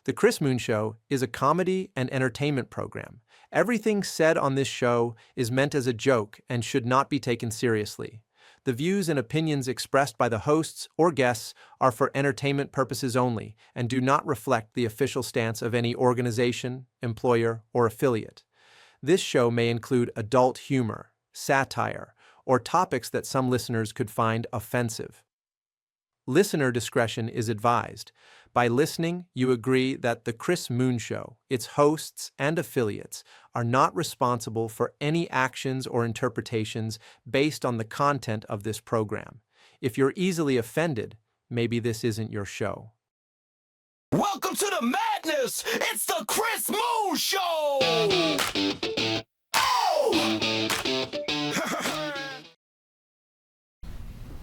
The Chris Moon Show is a comedy and entertainment program. Everything said on this show is meant as a joke and should not be taken seriously. The views and opinions expressed by the hosts or guests are for entertainment purposes only and do not reflect the official stance of any organization, employer, or affiliate. This show may include adult humor, satire, or topics that some listeners could find offensive. Listener discretion is advised. By listening, you agree that The Chris Moon Show, its hosts, and affiliates are not responsible for any actions or interpretations based on the content of this program. If you're easily offended, maybe this isn't your show. Welcome to the madness! It's the Chris Moon Show! Oh!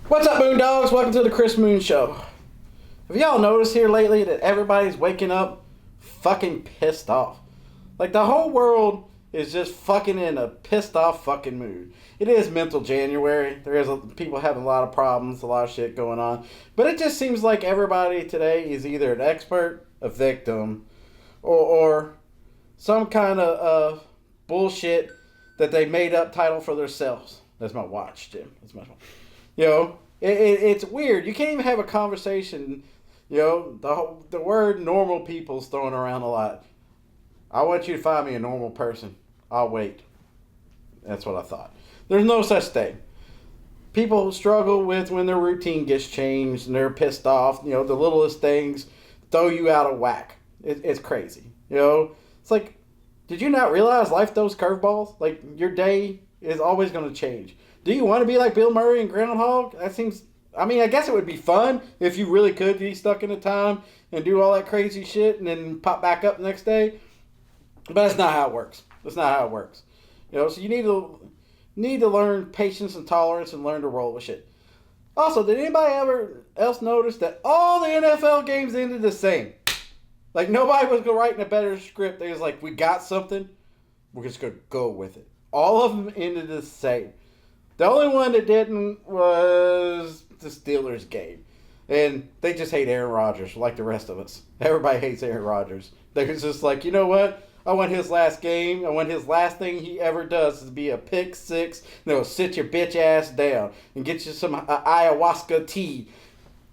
What's up, Moondogs? Welcome to the Chris Moon Show. Have y'all noticed here lately that everybody's waking up fucking pissed off? Like, the whole world is just fucking in a pissed off fucking mood. It is mental January. People having a lot of problems, a lot of shit going on. But it just seems like everybody today is either an expert, a victim, or some kind of bullshit that they made up title for themselves. That's my watch, Jim. That's my watch. You know, it's weird. You can't even have a conversation. You know, the word normal people is thrown around a lot. I want you to find me a normal person. I'll wait. That's what I thought. There's no such thing. People struggle with when their routine gets changed and they're pissed off. You know, the littlest things throw you out of whack. It's crazy. You know, it's like, did you not realize life throws curveballs? Like, your day is always going to change. Do you want to be like Bill Murray and Groundhog? That seems, I mean, I guess it would be fun if you really could be stuck in a time and do all that crazy shit and then pop back up the next day. But that's not how it works. That's not how it works. You know, so you need to learn patience and tolerance and learn to roll with shit. Also, did anybody ever else notice that all the NFL games ended the same? Like, nobody was writing a better script. They was like, we got something, we're just going to go with it. All of them ended the same. The only one that didn't was the Steelers game. And they just hate Aaron Rodgers like the rest of us. Everybody hates Aaron Rodgers. They're just like, you know what? I want his last game. I want his last thing he ever does is be a pick six. No, sit your bitch ass down and get you some ayahuasca tea.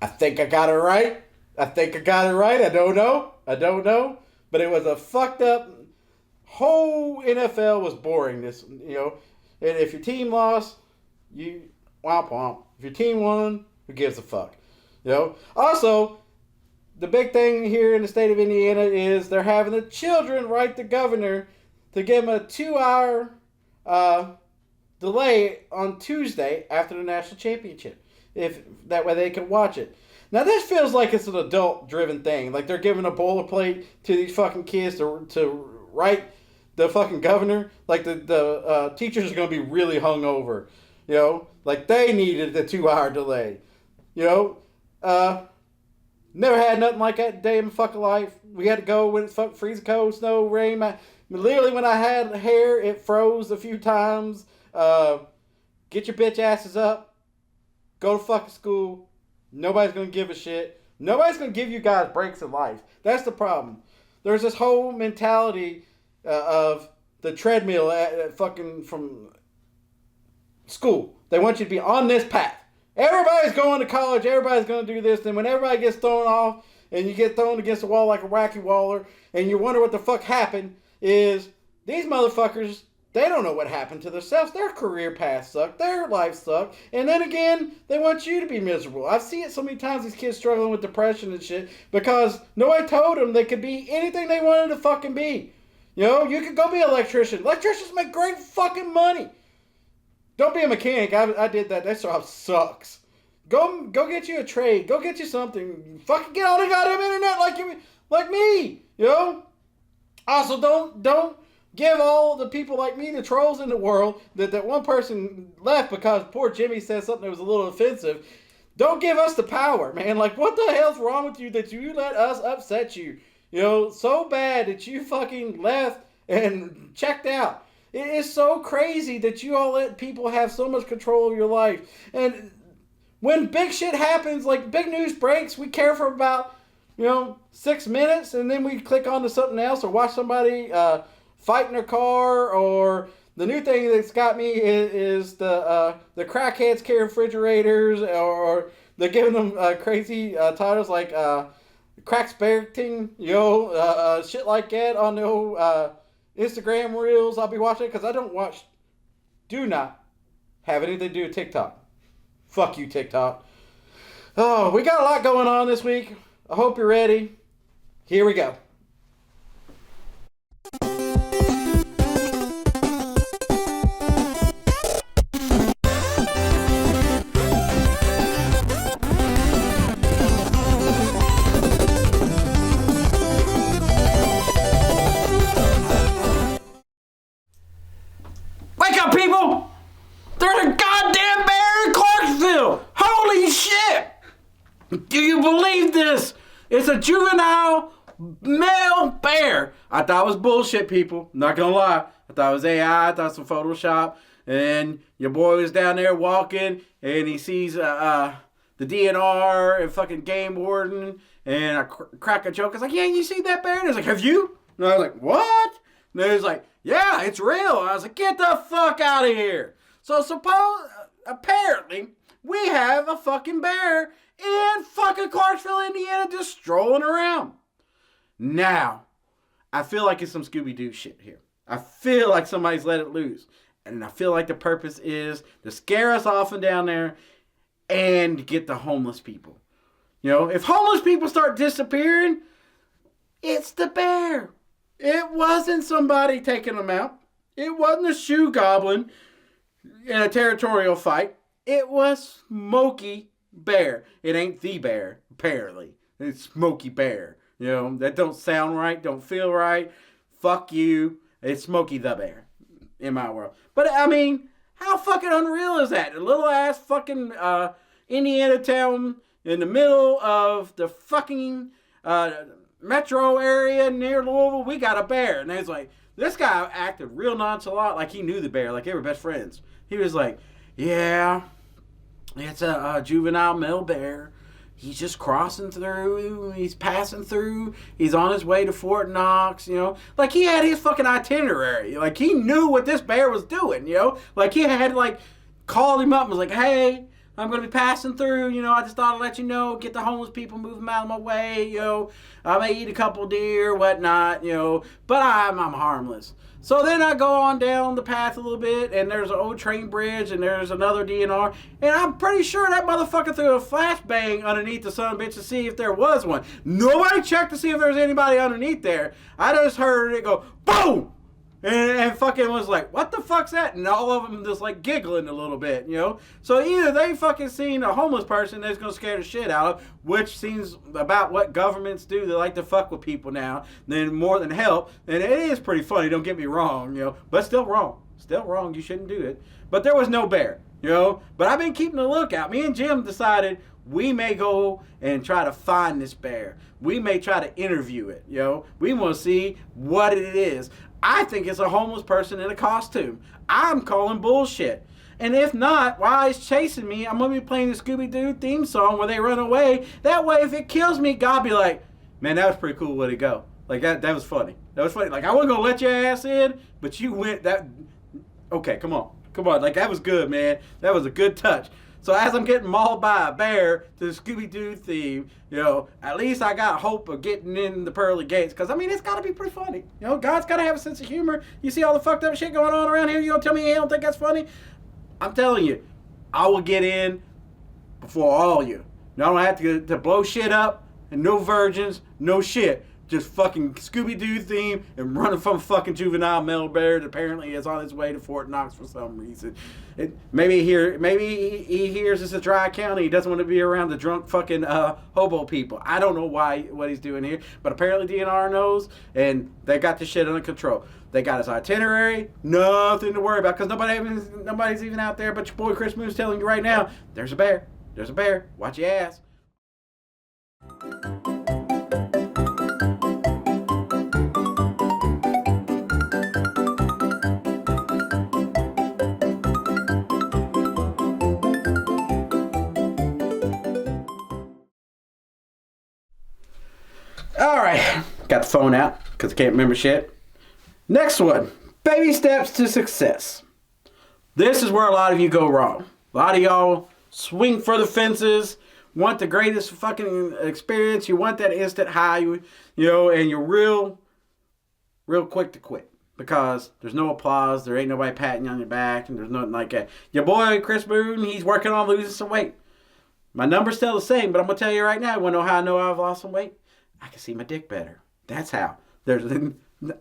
I think I got it right. I don't know. But it was a fucked up. Whole NFL was boring. This, you know. And if your team lost, you womp womp. If your team won, who gives a fuck? You know. Also, the big thing here in the state of Indiana is they're having the children write the governor to give him a 2-hour delay on Tuesday after the national championship. If that way they can watch it. Now this feels like it's an adult-driven thing. Like they're giving a boilerplate to these fucking kids to write the fucking governor. Like the teachers are going to be really hungover. You know? Like they needed the 2-hour delay. You know? Never had nothing like that day in my fucking life. We had to go when it's fucking freezing cold, snow, rain. Literally when I had hair, it froze a few times. Get your bitch asses up. Go to fucking school. Nobody's going to give a shit. Nobody's going to give you guys breaks in life. That's the problem. There's this whole mentality of the treadmill at fucking from school. They want you to be on this path. Everybody's going to college. Everybody's going to do this. And when everybody gets thrown off and you get thrown against the wall like a wacky waller and you wonder what the fuck happened is these motherfuckers, they don't know what happened to themselves. Their career paths suck. Their life suck. And then again, they want you to be miserable. I've seen it so many times, these kids struggling with depression and shit because nobody told them they could be anything they wanted to fucking be. You know, you could go be an electrician. Electricians make great fucking money. Don't be a mechanic. I did that. That job sucks. Go get you a trade. Go get you something. Fucking get on the goddamn internet like me. You know? Also, don't give all the people like me, the trolls in the world, that one person left because poor Jimmy said something that was a little offensive. Don't give us the power, man. Like, what the hell's wrong with you that you let us upset you? You know, so bad that you fucking left and checked out. It is so crazy that you all let people have so much control of your life. And when big shit happens, like big news breaks, we care for about 6 minutes, and then we click on to something else or watch somebody fight in their car. Or the new thing that's got me is the crackheads carry refrigerators, or they're giving them crazy titles like cracksperting, shit like that on the Instagram reels. I'll be watching it because I do not have anything to do with TikTok. Fuck you, TikTok. Oh, we got a lot going on this week. I hope you're ready. Here we go. Wake up, people! There's a goddamn bear in Clarksville! Holy shit! Do you believe this? It's a juvenile male bear. I thought it was bullshit, people. Not gonna lie. I thought it was AI. I thought it was some Photoshop. And your boy was down there walking, and he sees the DNR and fucking game warden, and I crack a joke. I was like, yeah, you see that bear? And he's like, have you? And I was like, what? And he's like, yeah, it's real. I was like, get the fuck out of here. So apparently, we have a fucking bear in fucking Clarksville, Indiana, just strolling around. Now, I feel like it's some Scooby-Doo shit here. I feel like somebody's let it loose. And I feel like the purpose is to scare us off and down there and get the homeless people. If homeless people start disappearing, it's the bear. It wasn't somebody taking them out. It wasn't a shoe goblin in a territorial fight. It was Smokey Bear. It ain't the bear, apparently. It's Smokey Bear. That don't sound right, don't feel right. Fuck you. It's Smokey the Bear in my world. But, I mean, how fucking unreal is that? A little ass fucking Indiana town in the middle of the fucking metro area near Louisville. We got a bear. And it's like, this guy acted real nonchalant, like he knew the bear, like they were best friends. He was like, yeah, it's a juvenile male bear. He's just crossing through. He's passing through. He's on his way to Fort Knox, Like, he had his fucking itinerary. Like, he knew what this bear was doing, Like, he had, called him up and was like, hey, I'm going to be passing through. I just thought I'd let you know, get the homeless people, move them out of my way, I may eat a couple deer, whatnot, but I'm harmless. So then I go on down the path a little bit, and there's an old train bridge, and there's another DNR, and I'm pretty sure that motherfucker threw a flashbang underneath the son of a bitch to see if there was one. Nobody checked to see if there was anybody underneath there. I just heard it go, boom! And fucking was like, what the fuck's that? And all of them just giggling a little bit, So either they fucking seen a homeless person that's gonna scare the shit out of, which seems about what governments do. They like to fuck with people now, then more than help. And it is pretty funny, don't get me wrong, but still wrong. Still wrong, you shouldn't do it. But there was no bear, But I've been keeping a lookout. Me and Jim decided we may go and try to find this bear. We may try to interview it, We want to see what it is. I think it's a homeless person in a costume. I'm calling bullshit. And if not, while he's chasing me, I'm going to be playing the Scooby-Doo theme song where they run away. That way, if it kills me, God be like, man, that was pretty cool way to go. That was funny. That was funny. I wasn't going to let your ass in, but you went that. Okay, come on. That was good, man. That was a good touch. So as I'm getting mauled by a bear to the Scooby-Doo theme, at least I got hope of getting in the pearly gates. Because, it's got to be pretty funny. God's got to have a sense of humor. You see all the fucked up shit going on around here, you don't tell me you don't think that's funny? I'm telling you, I will get in before all you. I don't have to blow shit up, and no virgins, no shit. Just fucking Scooby-Doo theme and running from a fucking juvenile male bear that apparently is on his way to Fort Knox for some reason. Maybe he hears it's a dry county. He doesn't want to be around the drunk fucking hobo people. I don't know what he's doing here, but apparently DNR knows, and they got this shit under control. They got his itinerary, nothing to worry about, because nobody's even out there. But your boy Chris Moon's telling you right now, there's a bear. There's a bear. Watch your ass. phone out because I can't remember shit. Next one. Baby steps to success. This is where a lot of you go wrong. A lot of y'all swing for the fences, want the greatest fucking experience. You want that instant high, and you're real quick to quit. Because there's no applause, there ain't nobody patting you on your back, and there's nothing like that. Your boy, Chris Boone, he's working on losing some weight. My number's still the same, but I'm going to tell you right now, you want to know how I know I've lost some weight? I can see my dick better. That's how.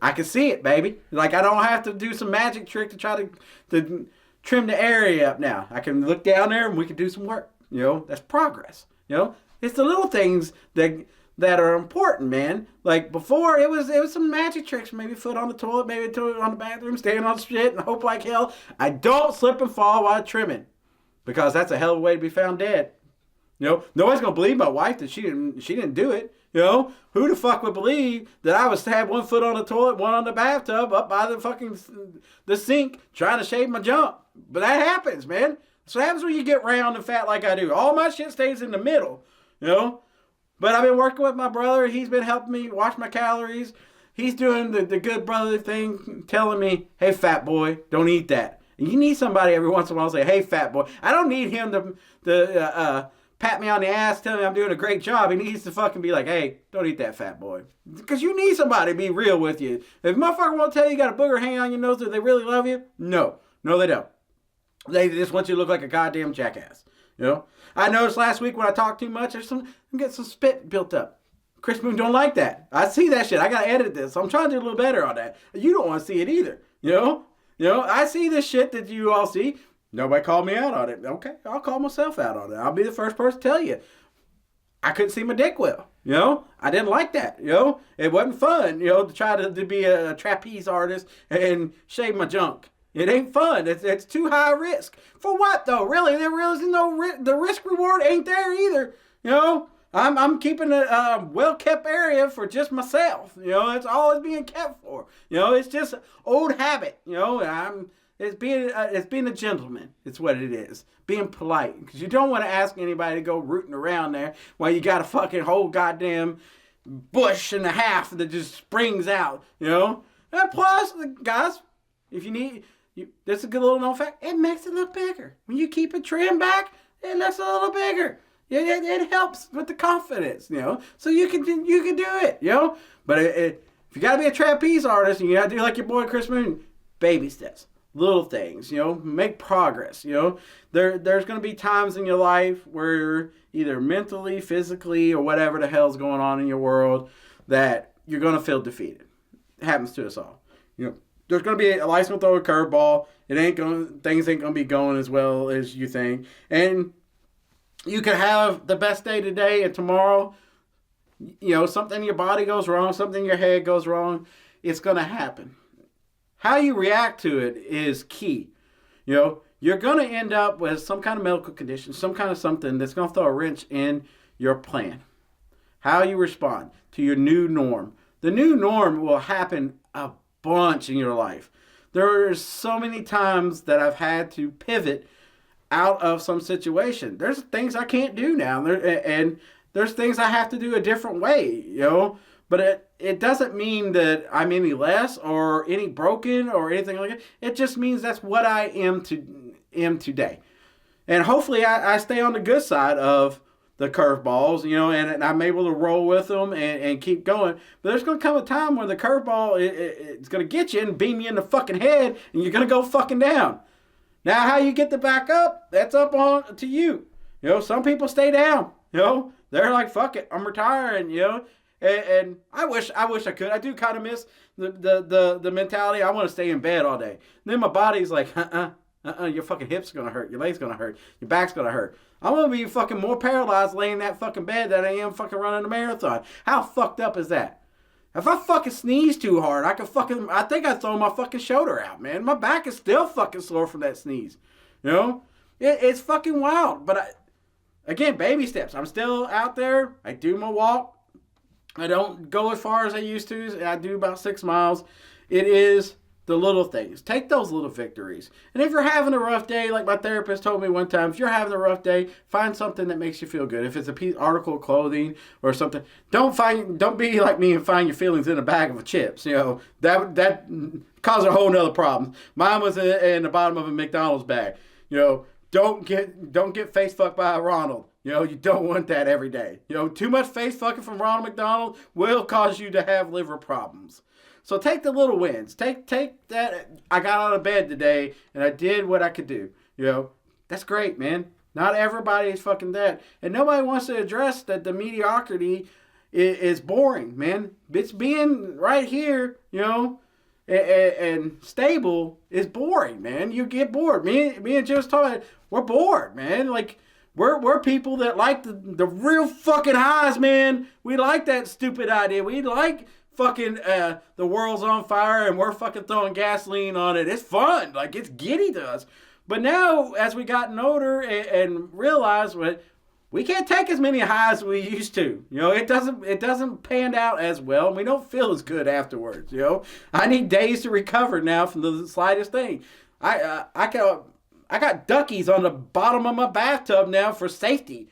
I can see it, baby. Like, I don't have to do some magic trick to try to trim the area up now. I can look down there and we can do some work. That's progress. It's the little things that are important, man. Like before, it was some magic tricks. Maybe foot on the toilet, maybe toilet on the bathroom, staying on shit and hope like hell. I don't slip and fall while trimming, because that's a hell of a way to be found dead. Nobody's gonna believe my wife that she didn't do it. Who the fuck would believe that I was had one foot on the toilet, one on the bathtub, up by the sink, trying to shave my junk? But that happens, man. So what happens when you get round and fat like I do. All my shit stays in the middle, But I've been working with my brother. He's been helping me watch my calories. He's doing the good brother thing, telling me, hey, fat boy, don't eat that. And you need somebody every once in a while to say, hey, fat boy. I don't need him to pat me on the ass, tell me I'm doing a great job. He needs to fucking be like, hey, don't eat that, fat boy. Because you need somebody to be real with you. If motherfucker won't tell you got a booger hanging on your nose, do they really love you? No, they don't. They just want you to look like a goddamn jackass. I noticed last week when I talked too much, I'm getting some spit built up. Chris Moon don't like that. I see that shit. I gotta edit this. So I'm trying to do a little better on that. You don't want to see it either. I see this shit that you all see. Nobody called me out on it. Okay, I'll call myself out on it. I'll be the first person to tell you. I couldn't see my dick well. I didn't like that. It wasn't fun. To try to be a trapeze artist and shave my junk. It ain't fun. It's too high risk. For what though? Really, there really is no risk. The risk reward ain't there either. I'm keeping a well-kept area for just myself. That's all it's being kept for. It's just old habit. It's being a gentleman. It's what it is. Being polite, because you don't want to ask anybody to go rooting around there while you got a fucking whole goddamn bush and a half that just springs out. And plus, guys, if you need. That's a good little known fact. It makes it look bigger. When you keep it trimmed back, it looks a little bigger. It helps with the confidence, So you can do it, But if you gotta be a trapeze artist and you gotta do like your boy Chris Moon, baby steps, little things, make progress, There's gonna be times in your life where either mentally, physically, or whatever the hell's going on in your world that you're gonna feel defeated. It happens to us all, There's going to be life's going to throw a curveball. Things ain't going to be going as well as you think. And you can have the best day today, and tomorrow, something in your body goes wrong, something in your head goes wrong. It's going to happen. How you react to it is key. You're going to end up with some kind of medical condition, some kind of something that's going to throw a wrench in your plan. How you respond to your new norm. The new norm will happen a bunch in your life. There's so many times that I've had to pivot out of some situation. There's things I can't do now, and there's things I have to do a different way, But it doesn't mean that I'm any less or any broken or anything like that. It just means that's what I am today. And hopefully I stay on the good side of the curveballs, and I'm able to roll with them and keep going. But there's going to come a time when the curveball it's going to get you and beam you in the fucking head, and you're going to go fucking down. Now, how you get the back up, that's up on to you. Some people stay down. They're like, fuck it, I'm retiring. And I wish I could. I do kind of miss the mentality. I want to stay in bed all day. And then my body's like, your fucking hips gonna hurt, your legs gonna hurt, your back's gonna hurt. I'm gonna be fucking more paralyzed laying in that fucking bed than I am fucking running a marathon. How fucked up is that? If I fucking sneeze too hard, I think I'd throw my fucking shoulder out, man. My back is still fucking sore from that sneeze. It's fucking wild. But again, baby steps. I'm still out there. I do my walk. I don't go as far as I used to. I do about 6 miles. It is the little things. Take those little victories. And if you're having a rough day, like my therapist told me one time, if you're having a rough day, find something that makes you feel good. If it's a article of clothing or something, don't be like me and find your feelings in a bag of chips. That causes a whole nother problem. Mine was in the bottom of a McDonald's bag. Don't get face fucked by a Ronald. You don't want that every day. Too much face fucking from Ronald McDonald will cause you to have liver problems. So take the little wins. Take that. I got out of bed today and I did what I could do. That's great, man. Not everybody is fucking that. And nobody wants to address that the mediocrity is boring, man. It's being right here, and stable is boring, man. You get bored. Me and Jim's talking, we're bored, man. Like, we're people that like the real fucking highs, man. We like that stupid idea. We like fucking the world's on fire and we're fucking throwing gasoline on it. It's fun. Like, it's giddy to us. But now, as we gotten older and realized what we can't take as many highs as we used to. It doesn't pan out as well, and we don't feel as good afterwards. I need days to recover now from the slightest thing. I got duckies on the bottom of my bathtub now for safety.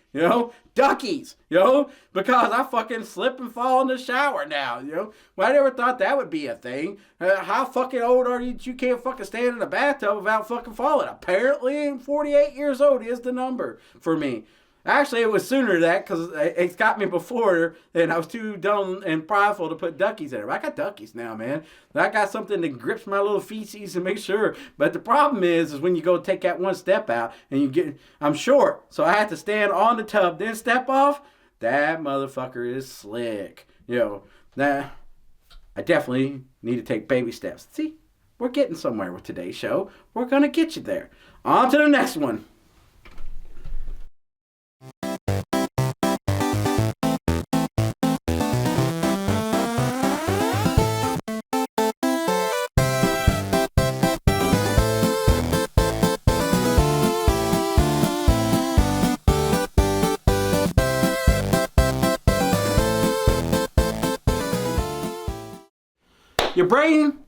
Duckies. Because I fucking slip and fall in the shower now. Well, I never thought that would be a thing. How fucking old are you that you can't fucking stand in the bathtub without fucking falling? Apparently, 48 years old is the number for me. Actually, it was sooner than that because it's got me before and I was too dumb and prideful to put duckies in it. I got duckies now, man. I got something that grips my little feces and make sure. But the problem is when you go take that one step out and I'm short. So I have to stand on the tub, then step off. That motherfucker is slick. Now, I definitely need to take baby steps. See, we're getting somewhere with today's show. We're going to get you there. On to the next one. Your brain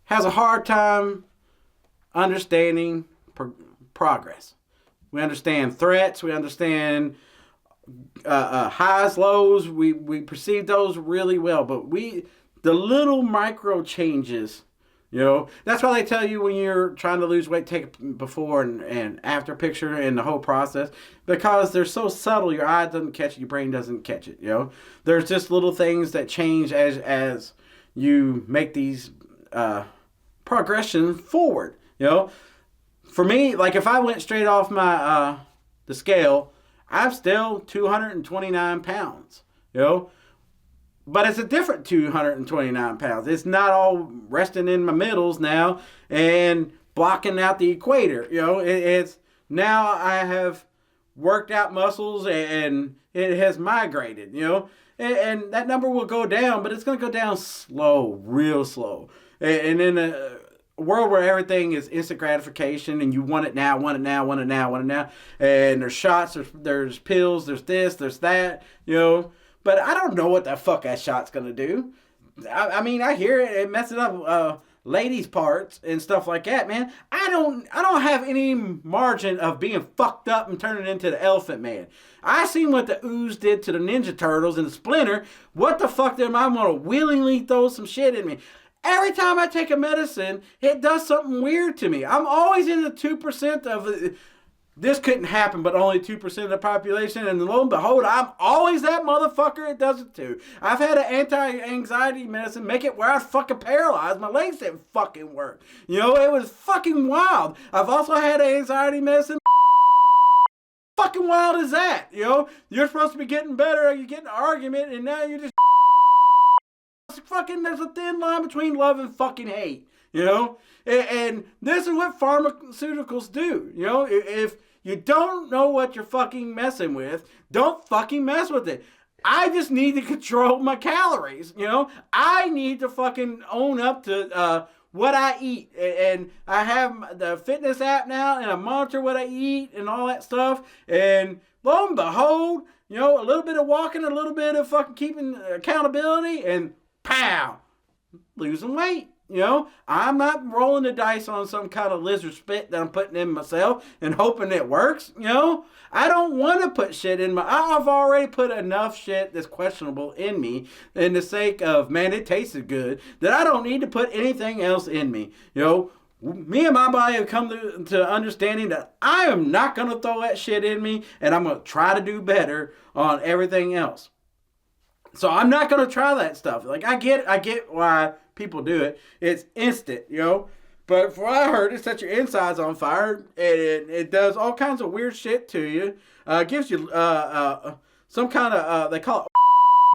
has a hard time understanding progress. We understand threats. We understand highs, lows. We perceive those really well. But the little micro changes, that's why they tell you when you're trying to lose weight, take a before and after picture and the whole process. Because they're so subtle, your eye doesn't catch it, your brain doesn't catch it. There's just little things that change as you make these progression forward. For me, like if I went straight off my the scale, I'm still 229 pounds. But it's a different 229 pounds. It's not all resting in my middles now and blocking out the equator. It's now I have worked out muscles and it has migrated. And that number will go down, but it's going to go down slow, real slow. And in a world where everything is instant gratification and you want it now, want it now, want it now, want it now, and there's shots, there's pills, there's this, there's that, but I don't know what the fuck that shot's going to do. I mean, I hear it messes up ladies' parts and stuff like that, man. I don't have any margin of being fucked up and turning into the Elephant Man. I seen what the Ooze did to the Ninja Turtles and the Splinter. What the fuck am I gonna willingly throw some shit in me? Every time I take a medicine, it does something weird to me. I'm always in the 2% of this couldn't happen, but only 2% of the population, and lo and behold, I'm always that motherfucker it does it to. I've had an anti-anxiety medicine make it where I was fucking paralyzed. My legs didn't fucking work. It was fucking wild. I've also had an anxiety medicine. Fucking wild is that? You're supposed to be getting better, you get in an argument, and now you're just fucking, there's a thin line between love and fucking hate. And this is what pharmaceuticals do. If you don't know what you're fucking messing with, don't fucking mess with it. I just need to control my calories. I need to fucking own up to what I eat. And I have the fitness app now and I monitor what I eat and all that stuff. And lo and behold, a little bit of walking, a little bit of fucking keeping accountability, and pow, losing weight. You know, I'm not rolling the dice on some kind of lizard spit that I'm putting in myself and hoping it works. You know, I don't want to put shit in I've already put enough shit that's questionable in me in the sake of, man, it tasted good, that I don't need to put anything else in me. You know, me and my body have come to understanding that I am not going to throw that shit in me, and I'm going to try to do better on everything else. So I'm not going to try that stuff. Like, I get why people do it. It's instant, you know. But from what I heard, it sets your insides on fire. And it does all kinds of weird shit to you. It gives you some kind of, they call it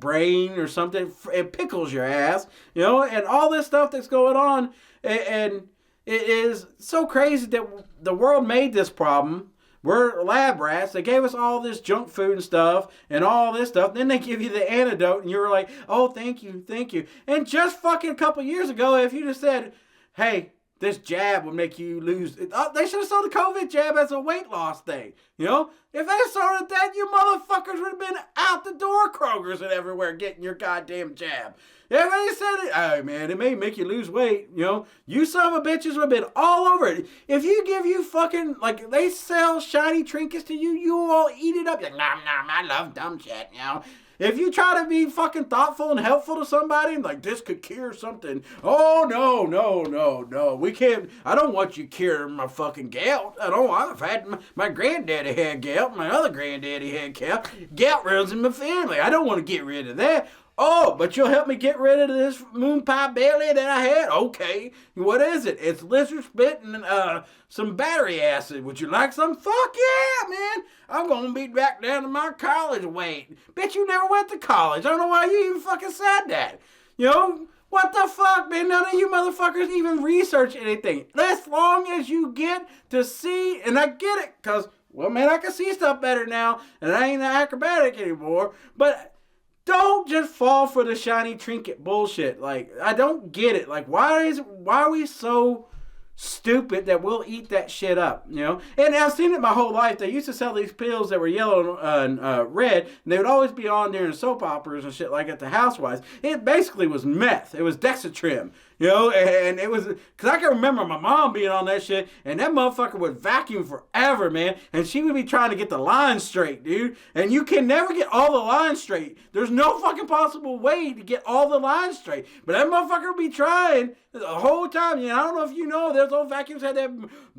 brain or something. It pickles your ass, you know. And all this stuff that's going on. And it is so crazy that the world made this problem. We're lab rats. They gave us all this junk food and stuff and all this stuff. Then they give you the antidote and you're like, oh, thank you, thank you. And just fucking a couple years ago, if you just said, hey, this jab will make you lose. They should have sold the COVID jab as a weight loss thing. You know? If they sold it that, you motherfuckers would have been out the door, Kroger's and everywhere getting your goddamn jab. If they said it, oh man, it may make you lose weight, you know? You son of a bitches would have been all over it. If you give you fucking, like, they sell shiny trinkets to you, you all eat it up. You're like, nom, nom, I love dumb shit, you know? If you try to be fucking thoughtful and helpful to somebody, like, this could cure something. Oh, no. We can't, I don't want you curing my fucking gout. I've had, my granddaddy had gout. My other granddaddy had gout. Gout runs in my family. I don't want to get rid of that. Oh, but you'll help me get rid of this moon pie belly that I had? Okay. What is it? It's lizard spit and some battery acid. Would you like some? Fuck yeah, man. I'm going to be back down to my college weight. Bet you never went to college. I don't know why you even fucking said that. You know? What the fuck, man? None of you motherfuckers even research anything. As long as you get to see, and I get it, because, well, man, I can see stuff better now, and I ain't an acrobatic anymore, but don't just fall for the shiny trinket bullshit. Like, I don't get it. Like, why are we so stupid that we'll eat that shit up, you know? And I've seen it my whole life. They used to sell these pills that were yellow and red, and they would always be on during soap operas and shit like at the Housewives. It basically was meth. It was Dexatrim, you know? And it was, because I can remember my mom being on that shit, and that motherfucker would vacuum forever, man. And she would be trying to get the lines straight, dude. And you can never get all the lines straight. There's no fucking possible way to get all the lines straight. But that motherfucker would be trying the whole time. You know, I don't know if you know, those old vacuums had that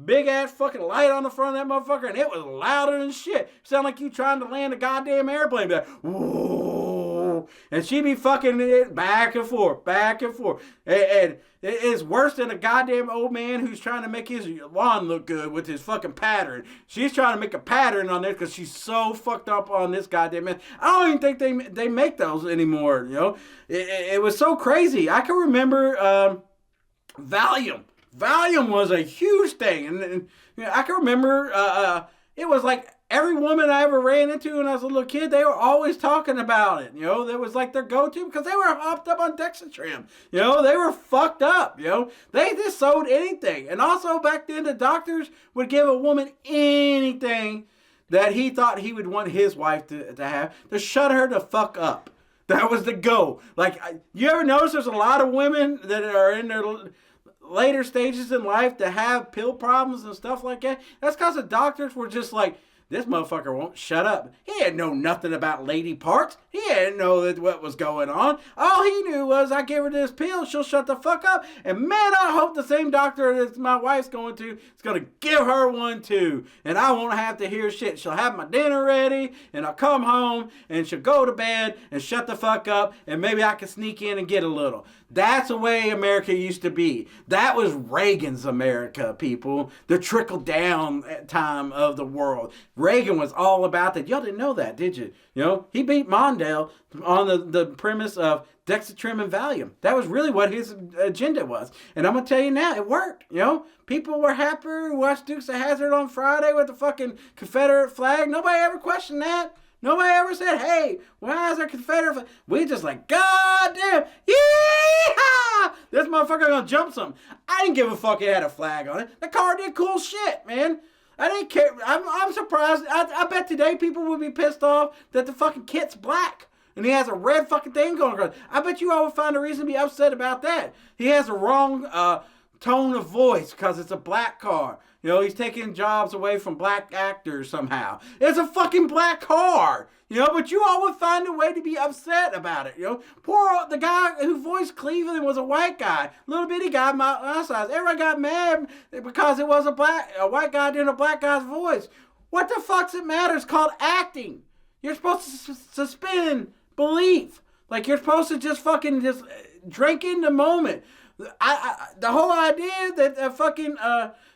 big ass fucking light on the front of that motherfucker, and it was louder than shit. Sound like you trying to land a goddamn airplane. Like, whoa. And she be fucking it back and forth. And it's worse than a goddamn old man who's trying to make his lawn look good with his fucking pattern. She's trying to make a pattern on there because she's so fucked up on this goddamn man. I don't even think they make those anymore, you know? It was so crazy. I can remember Valium. Valium was a huge thing. And you know, I can remember it was like every woman I ever ran into when I was a little kid, they were always talking about it. You know, that was like their go-to because they were hopped up on Dexatrim. You know, they were fucked up. You know, they just sold anything. And also back then, the doctors would give a woman anything that he thought he would want his wife to have to shut her the fuck up. That was the go. Like, you ever notice there's a lot of women that are in their later stages in life that have pill problems and stuff like that? That's because the doctors were just like, this motherfucker won't shut up. He didn't know nothing about lady parts. He didn't know what was going on. All he knew was, I give her this pill, she'll shut the fuck up. And man, I hope the same doctor that my wife's going to is going to give her one too. And I won't have to hear shit. She'll have my dinner ready, and I'll come home, and she'll go to bed and shut the fuck up, and maybe I can sneak in and get a little. That's the way America used to be. That was Reagan's America, people. The trickle-down time of the world. Reagan was all about that. Y'all didn't know that, did you? You know, he beat Mondale on the premise of Dexatrim and Valium. That was really what his agenda was. And I'm going to tell you now, it worked. You know, people were happy who watched Dukes of Hazzard on Friday with the fucking Confederate flag. Nobody ever questioned that. Nobody ever said, hey, why is there Confederate flag? We just like, God damn, yeehaw! This motherfucker gonna jump something. I didn't give a fuck it had a flag on it. The car did cool shit, man. I didn't care. I'm surprised. I bet today people would be pissed off that the fucking kit's black. And he has a red fucking thing going across. I bet you all would find a reason to be upset about that. He has a wrong tone of voice because it's a black car. You know, he's taking jobs away from black actors somehow. It's a fucking black car. You know, but you all would find a way to be upset about it. You know, the guy who voiced Cleveland was a white guy, little bitty guy my size. Everybody got mad because it was a white guy doing a black guy's voice. What the fuck's it matter? It's called acting. You're supposed to suspend belief. Like, you're supposed to just fucking just drink in the moment. The whole idea that fucking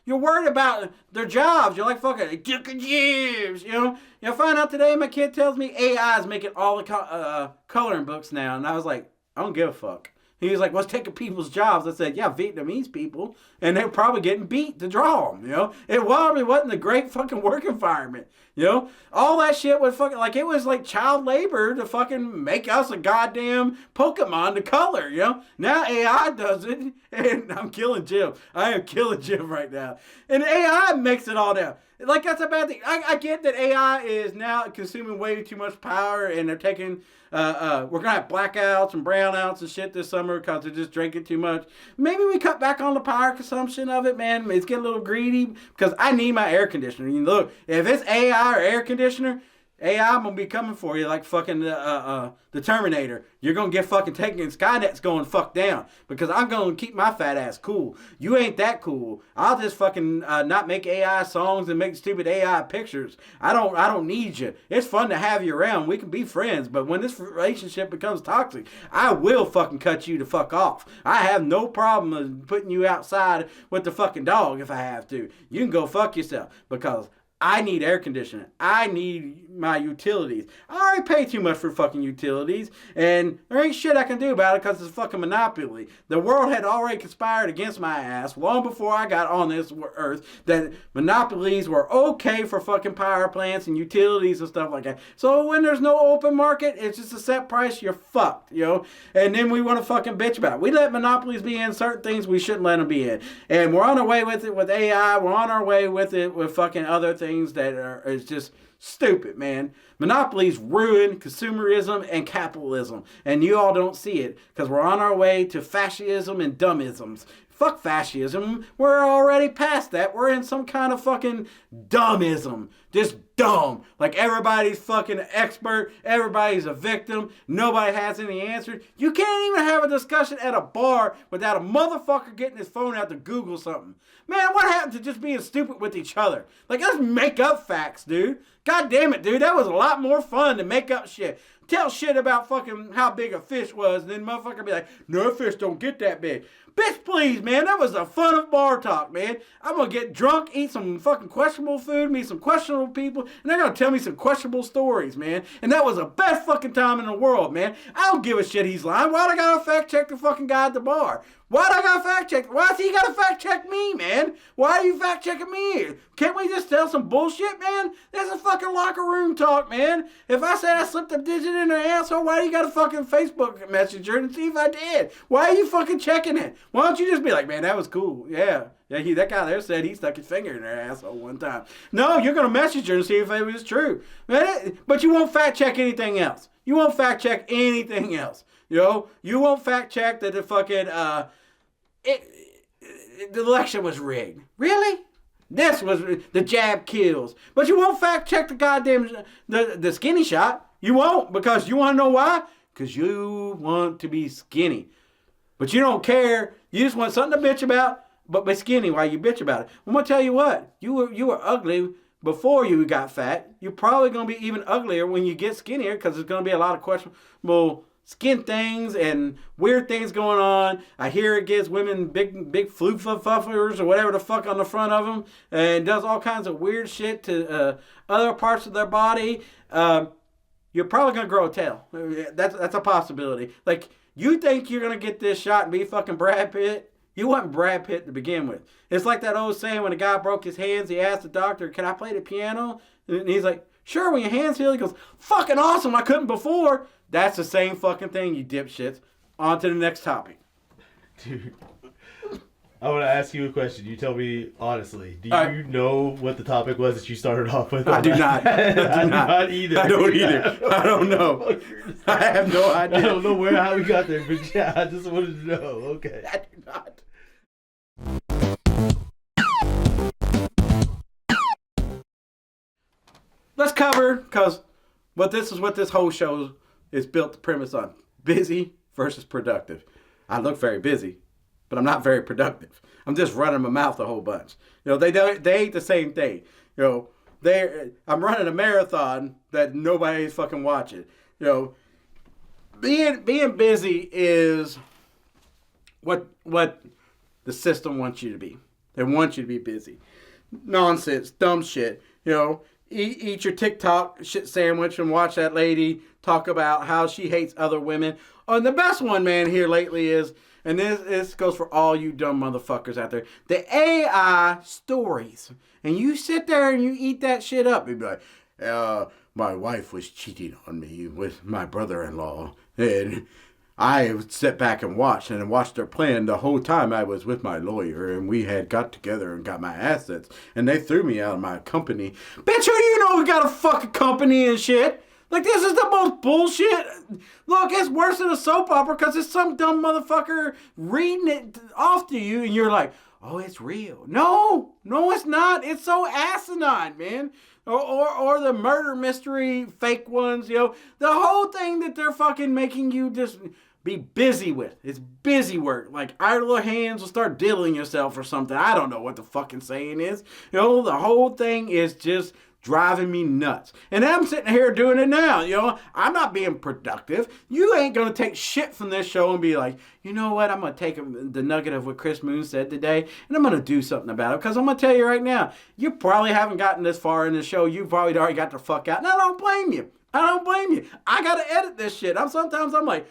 you're worried about their jobs. You're like fucking jobs. You know. I find out today my kid tells me AI is making all the coloring books now, and I was like, I don't give a fuck. He was like, what's taking people's jobs? I said, yeah, Vietnamese people. And they're probably getting beat to draw them, you know? It wasn't a great fucking work environment, you know? All that shit was fucking, like, it was like child labor to fucking make us a goddamn Pokemon to color, you know? Now AI does it, and I'm killing Jim. I am killing Jim right now. And AI makes it all down. Like, that's a bad thing. I get that AI is now consuming way too much power, and they're taking, we're going to have blackouts and brownouts and shit this summer because they're just drinking too much. Maybe we cut back on the power consumption of it, man. It's getting a little greedy because I need my air conditioner. You look, if it's AI or air conditioner, AI, I'm going to be coming for you like fucking the Terminator. You're going to get fucking taken and Skynet's going fuck down because I'm going to keep my fat ass cool. You ain't that cool. I'll just fucking not make AI songs and make stupid AI pictures. I don't need you. It's fun to have you around. We can be friends, but when this relationship becomes toxic, I will fucking cut you to fuck off. I have no problem putting you outside with the fucking dog if I have to. You can go fuck yourself because I need air conditioning. I need my utilities. I already pay too much for fucking utilities, and there ain't shit I can do about it because it's a fucking monopoly. The world had already conspired against my ass long before I got on this earth that monopolies were okay for fucking power plants and utilities and stuff like that. So when there's no open market, it's just a set price, you're fucked, you know? And then we want to fucking bitch about it. We let monopolies be in certain things we shouldn't let them be in. And we're on our way with it with AI. We're on our way with it with fucking other things that is just stupid, man. Monopolies ruin consumerism and capitalism, and you all don't see it because we're on our way to fascism and dummisms. Fuck fascism. We're already past that. We're in some kind of fucking dummism. Just dumb. Like everybody's fucking expert. Everybody's a victim. Nobody has any answers. You can't even have a discussion at a bar without a motherfucker getting his phone out to Google something. Man, what happened to just being stupid with each other? Like, let's make up facts, dude. God damn it, dude. That was a lot more fun to make up shit. Tell shit about fucking how big a fish was, and then motherfucker be like, no, fish don't get that big. Bitch, please, man. That was the fun of bar talk, man. I'm going to get drunk, eat some fucking questionable food, meet some questionable people, and they're going to tell me some questionable stories, man. And that was the best fucking time in the world, man. I don't give a shit he's lying. Why'd I gotta fact check the fucking guy at the bar? Why'd I gotta fact check? Why's he gotta fact check me, man? Why are you fact checking me? Can't we just tell some bullshit, man? That's a fucking locker room talk, man. If I said I slipped a digit in her asshole, why do you got a fucking Facebook messenger and see if I did? Why are you fucking checking it? Why don't you just be like, man, that was cool. Yeah, that guy there said he stuck his finger in her asshole one time. No, you're going to message her and see if it was true. Man, but you won't fact check anything else. You won't fact check anything else. You know, you won't fact check that the fucking, the election was rigged. Really? This was, the jab kills. But you won't fact check the goddamn, the skinny shot. You won't, because you want to know why? Because you want to be skinny. But you don't care. You just want something to bitch about, but be skinny while you bitch about it. I'm going to tell you what. You were ugly before you got fat. You're probably going to be even uglier when you get skinnier because there's going to be a lot of questionable skin things and weird things going on. I hear it gives women big floofuffers or whatever the fuck on the front of them and does all kinds of weird shit to other parts of their body. You're probably going to grow a tail. That's a possibility. Like, you think you're going to get this shot and be fucking Brad Pitt? You wasn't Brad Pitt to begin with. It's like that old saying when a guy broke his hands, he asked the doctor, can I play the piano? And he's like, sure, when your hands heal. He goes, fucking awesome, I couldn't before. That's the same fucking thing, you dipshits. On to the next topic. Dude. I want to ask you a question. You tell me honestly. Do All you know what the topic was that you started off with? I do not. I do not either. I don't either. I don't know. I have no idea. I don't know how we got there, but yeah, I just wanted to know. Okay. I do not. Let's cover, because what this whole show is built the premise on. Busy versus productive. I look very busy, but I'm not very productive. I'm just running my mouth a whole bunch. You know, they ain't the same thing. You know, I'm running a marathon that nobody's fucking watching. You know, being busy is what the system wants you to be. They want you to be busy. Nonsense, dumb shit. You know, eat your TikTok shit sandwich and watch that lady talk about how she hates other women. And the best one, man, here lately is, and this goes for all you dumb motherfuckers out there, the AI stories. And you sit there and you eat that shit up. You'd be like, my wife was cheating on me with my brother-in-law. And I sat back and watched their plan the whole time I was with my lawyer, and we had got together and got my assets, and they threw me out of my company. Bitch, who do you know who got a fucking company and shit? Like, this is the most bullshit. Look, it's worse than a soap opera because it's some dumb motherfucker reading it off to you, and you're like, oh, it's real. No, it's not. It's so asinine, man. Or the murder mystery fake ones, you know. The whole thing that they're fucking making you just be busy with. It's busy work. Like, idle hands will start diddling yourself or something. I don't know what the fucking saying is. You know, the whole thing is just driving me nuts. And I'm sitting here doing it now, you know. I'm not being productive. You ain't gonna take shit from this show and be like, you know what, I'm gonna take the nugget of what Chris Moon said today and I'm gonna do something about it. Because I'm gonna tell you right now, you probably haven't gotten this far in the show. You probably already got the fuck out. And I don't blame you. I gotta edit this shit. Sometimes I'm like,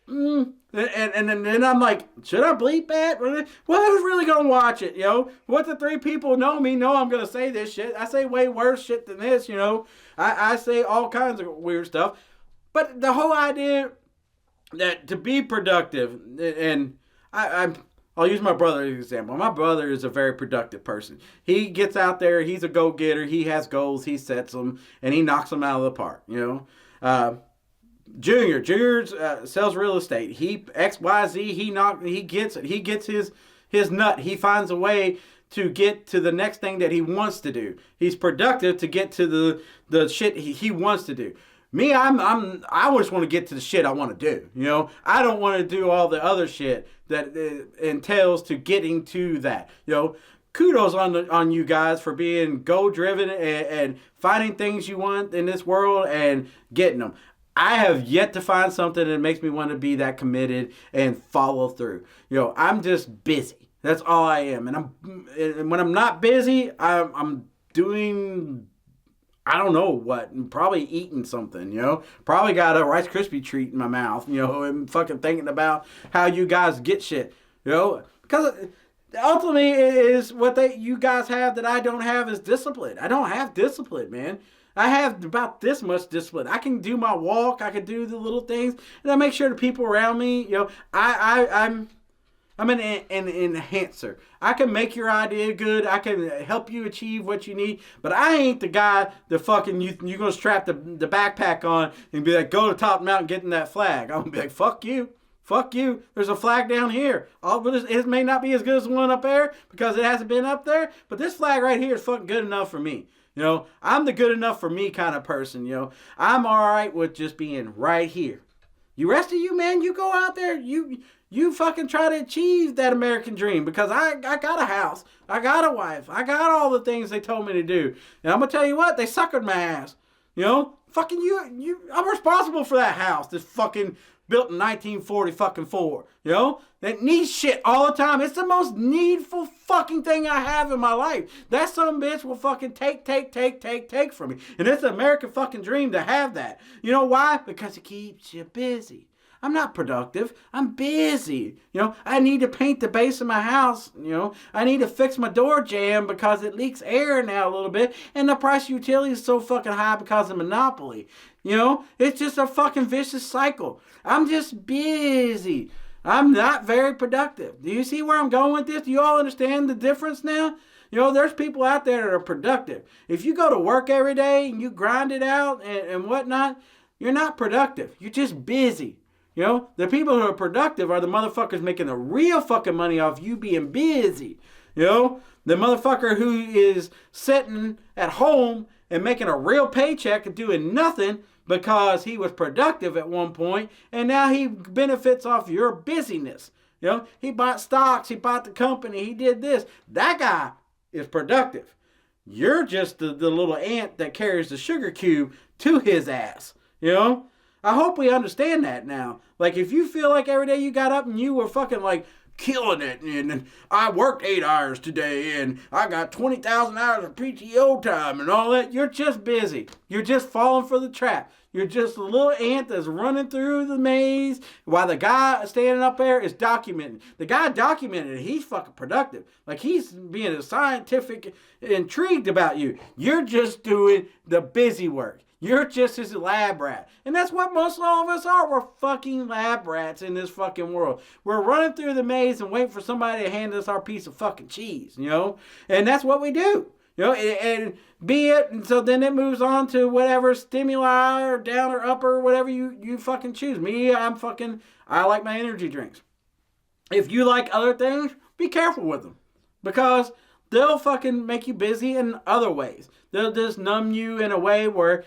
and then I'm like, should I bleep that? Well, who's really gonna watch it, you know? What the three people know me know I'm gonna say this shit. I say way worse shit than this, you know? I say all kinds of weird stuff. But the whole idea that to be productive, and I'll use my brother as an example. My brother is a very productive person. He gets out there, he's a go-getter, he has goals, he sets them, and he knocks them out of the park, you know? Junior sells real estate. He XYZ. He gets it. He gets his nut. He finds a way to get to the next thing that he wants to do. He's productive to get to the shit he wants to do. Me, I just want to get to the shit I want to do. You know, I don't want to do all the other shit that entails to getting to that. You know. Kudos on you guys for being goal-driven and finding things you want in this world and getting them. I have yet to find something that makes me want to be that committed and follow through. You know, I'm just busy. That's all I am. And when I'm not busy, I'm doing, I don't know what, probably eating something, you know. Probably got a Rice Krispie treat in my mouth, you know, and fucking thinking about how you guys get shit, you know. Because ultimately is what you guys have that I don't have is discipline. I don't have discipline, man. I have about this much discipline. I can do my walk. I can do the little things, and I make sure the people around me, you know, I'm an enhancer. I can make your idea good. I can help you achieve what you need, but I ain't the guy that fucking you're gonna strap the backpack on and be like, go to the top of the mountain, getting that flag. I'm gonna be like, fuck you. Fuck you. There's a flag down here. It may not be as good as the one up there because it hasn't been up there, but this flag right here is fucking good enough for me. You know, I'm the good enough for me kind of person, you know. I'm all right with just being right here. You rest of you, man, you go out there, you fucking try to achieve that American dream because I got a house, I got a wife, I got all the things they told me to do. And I'm going to tell you what, they suckered my ass. You know, fucking I'm responsible for that house that's fucking built in 1944, you know? That needs shit all the time. It's the most needful fucking thing I have in my life. That some bitch will fucking take from me. And it's an American fucking dream to have that. You know why? Because it keeps you busy. I'm not productive. I'm busy. You know, I need to paint the base of my house. You know, I need to fix my door jamb because it leaks air now a little bit. And the price of utilities is so fucking high because of monopoly. You know, it's just a fucking vicious cycle. I'm just busy. I'm not very productive. Do you see where I'm going with this? Do you all understand the difference now? You know, there's people out there that are productive. If you go to work every day and you grind it out and whatnot, you're not productive. You're just busy. You know, the people who are productive are the motherfuckers making the real fucking money off you being busy. You know, the motherfucker who is sitting at home and making a real paycheck and doing nothing because he was productive at one point and now he benefits off your busyness. You know, he bought stocks, he bought the company, he did this. That guy is productive. You're just the little ant that carries the sugar cube to his ass. You know, I hope we understand that now. Like, if you feel like every day you got up and you were fucking like killing it and I worked 8 hours today and I got 20,000 hours of PTO time and all that, you're just busy. You're just falling for the trap. You're just a little ant that's running through the maze while the guy standing up there is documenting. The guy documented it. He's fucking productive. Like, he's being scientific, intrigued about you. You're just doing the busy work. You're just his lab rat. And that's what most all of us are. We're fucking lab rats in this fucking world. We're running through the maze and waiting for somebody to hand us our piece of fucking cheese, you know? And that's what we do. You know, and be it, and so then it moves on to whatever stimuli or down or up or whatever you fucking choose. Me, I like my energy drinks. If you like other things, be careful with them. Because they'll fucking make you busy in other ways. They'll just numb you in a way where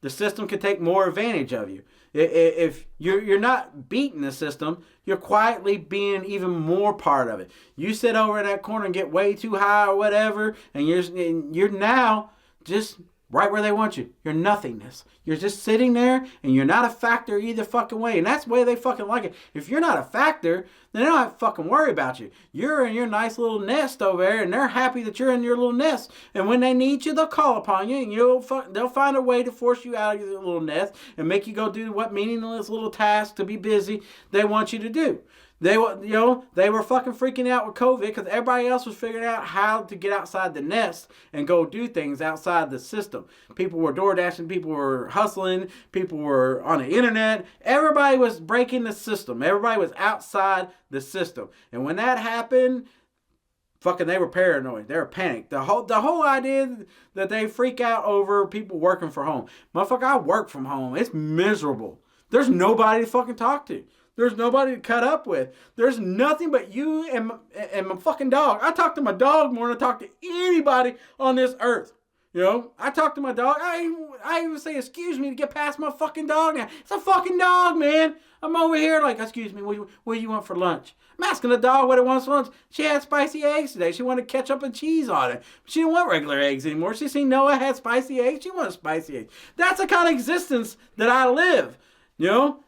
the system can take more advantage of you. If you're not beating the system, you're quietly being even more part of it. You sit over in that corner and get way too high or whatever, and you're now just right where they want you. You're nothingness. You're just sitting there, and you're not a factor either fucking way. And that's the way they fucking like it. If you're not a factor, then they don't have to fucking worry about you. You're in your nice little nest over there, and they're happy that you're in your little nest. And when they need you, they'll call upon you, and they'll find a way to force you out of your little nest and make you go do what meaningless little task to be busy they want you to do. They were fucking freaking out with COVID because everybody else was figuring out how to get outside the nest and go do things outside the system. People were door dashing, people were hustling, people were on the internet. Everybody was breaking the system. Everybody was outside the system. And when that happened, fucking they were paranoid. They were panicked. The whole idea that they freak out over people working from home. Motherfucker, I work from home. It's miserable. There's nobody to fucking talk to. There's nobody to cut up with. There's nothing but you and my fucking dog. I talk to my dog more than I talk to anybody on this earth. You know, I talk to my dog. I even say, excuse me, to get past my fucking dog now. It's a fucking dog, man. I'm over here like, excuse me, what do you want for lunch? I'm asking the dog what it wants for lunch. She had spicy eggs today. She wanted ketchup and cheese on it. She didn't want regular eggs anymore. She seen Noah had spicy eggs. She wanted spicy eggs. That's the kind of existence that I live. You know?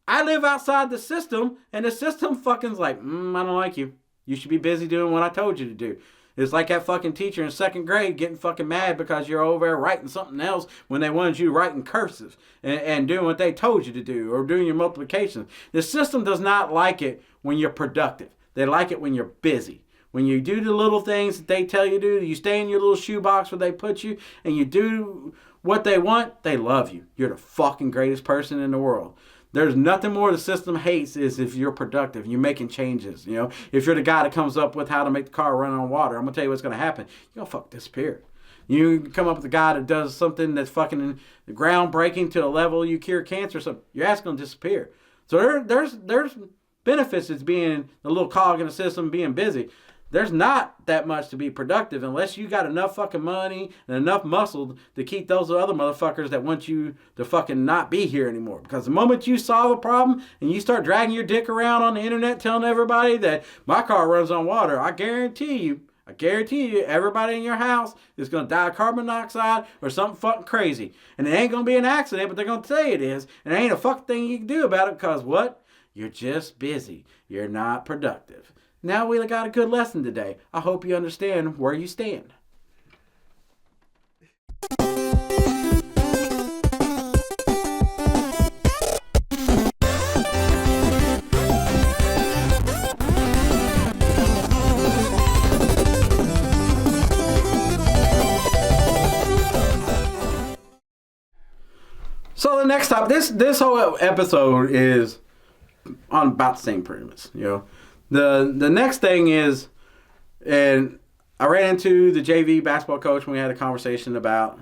I live outside the system, and the system fucking's like, I don't like you. You should be busy doing what I told you to do. It's like that fucking teacher in second grade getting fucking mad because you're over there writing something else when they wanted you writing cursive and doing what they told you to do or doing your multiplications. The system does not like it when you're productive. They like it when you're busy. When you do the little things that they tell you to do, you stay in your little shoebox where they put you, and you do what they want, they love you. You're the fucking greatest person in the world. There's nothing more the system hates is if you're productive, you're making changes, you know. If you're the guy that comes up with how to make the car run on water, I'm going to tell you what's going to happen. You're going to fuck disappear. You come up with a guy that does something that's fucking groundbreaking to a level you cure cancer, so your ass going to disappear. So there's benefits to being a little cog in the system, being busy. There's not that much to be productive unless you got enough fucking money and enough muscle to keep those other motherfuckers that want you to fucking not be here anymore. Because the moment you solve a problem and you start dragging your dick around on the internet telling everybody that my car runs on water, I guarantee you, everybody in your house is going to die of carbon monoxide or something fucking crazy. And it ain't going to be an accident, but they're going to say it is. And there ain't a fucking thing you can do about it because what? You're just busy. You're not productive. Now we got a good lesson today. I hope you understand where you stand. So the next topic, this whole episode is on about the same premise. The next thing is, and I ran into the JV basketball coach when we had a conversation about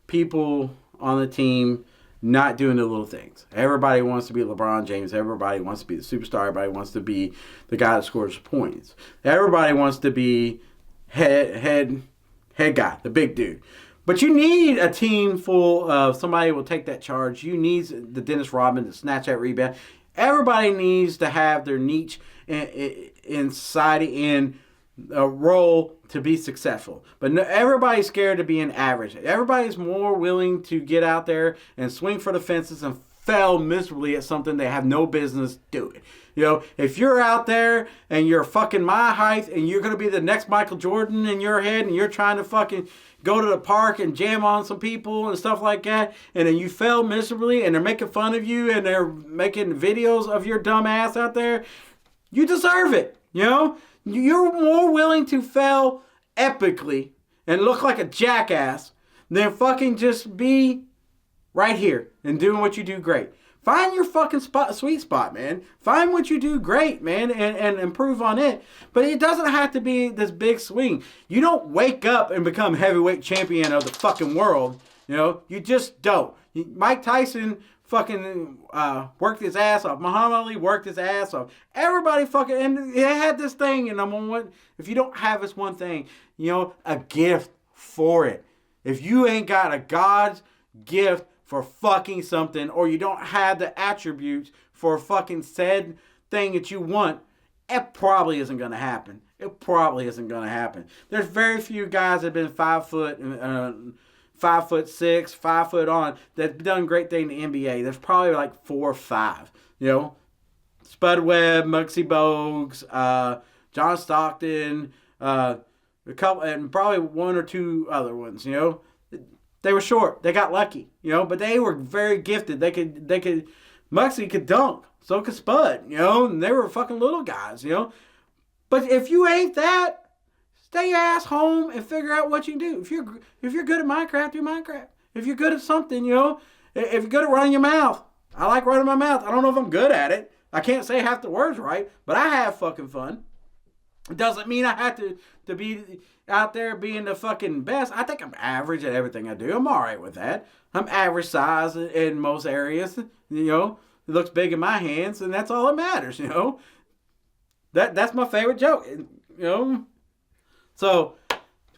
people on the team not doing the little things. Everybody wants to be LeBron James. Everybody wants to be the superstar. Everybody wants to be the guy that scores points. Everybody wants to be head guy, the big dude. But you need a team full of somebody who will take that charge. You need the Dennis Rodman to snatch that rebound. Everybody needs to have their niche in society in a role to be successful. But everybody's scared of being average. Everybody's more willing to get out there and swing for the fences and fail miserably at something they have no business doing. If you're out there and you're fucking my height and you're going to be the next Michael Jordan in your head and you're trying to fucking go to the park and jam on some people and stuff like that, and then you fail miserably and they're making fun of you and they're making videos of your dumb ass out there, you deserve it. You're more willing to fail epically and look like a jackass than fucking just be right here and doing what you do great. Find your fucking sweet spot, man. Find what you do great, man, and improve on it. But it doesn't have to be this big swing. You don't wake up and become heavyweight champion of the fucking world. You just don't. Mike Tyson fucking worked his ass off. Muhammad Ali worked his ass off. Everybody fucking, and it had this thing, and if you don't have this one thing, a gift for it. If you ain't got a God's gift for fucking something, or you don't have the attributes for fucking said thing that you want, it probably isn't going to happen. It probably isn't going to happen. There's very few guys that have been 5 foot, 5'6", 5 foot on that's done great thing in the NBA. There's probably like 4 or 5. Spud Webb, Muggsy Bogues, John Stockton, a couple, and probably 1 or 2 other ones. They were short. They got lucky, but they were very gifted. They could, Muggsy could dunk. So could Spud, and they were fucking little guys, But if you ain't that, stay your ass home and figure out what you can do. If you're good at Minecraft, do Minecraft. If you're good at something, if you're good at running your mouth. I like running my mouth. I don't know if I'm good at it. I can't say half the words right, but I have fucking fun. It doesn't mean I have to be out there being the fucking best. I think I'm average at everything I do. I'm all right with that. I'm average size in most areas. It looks big in my hands, and that's all that matters. That's my favorite joke. So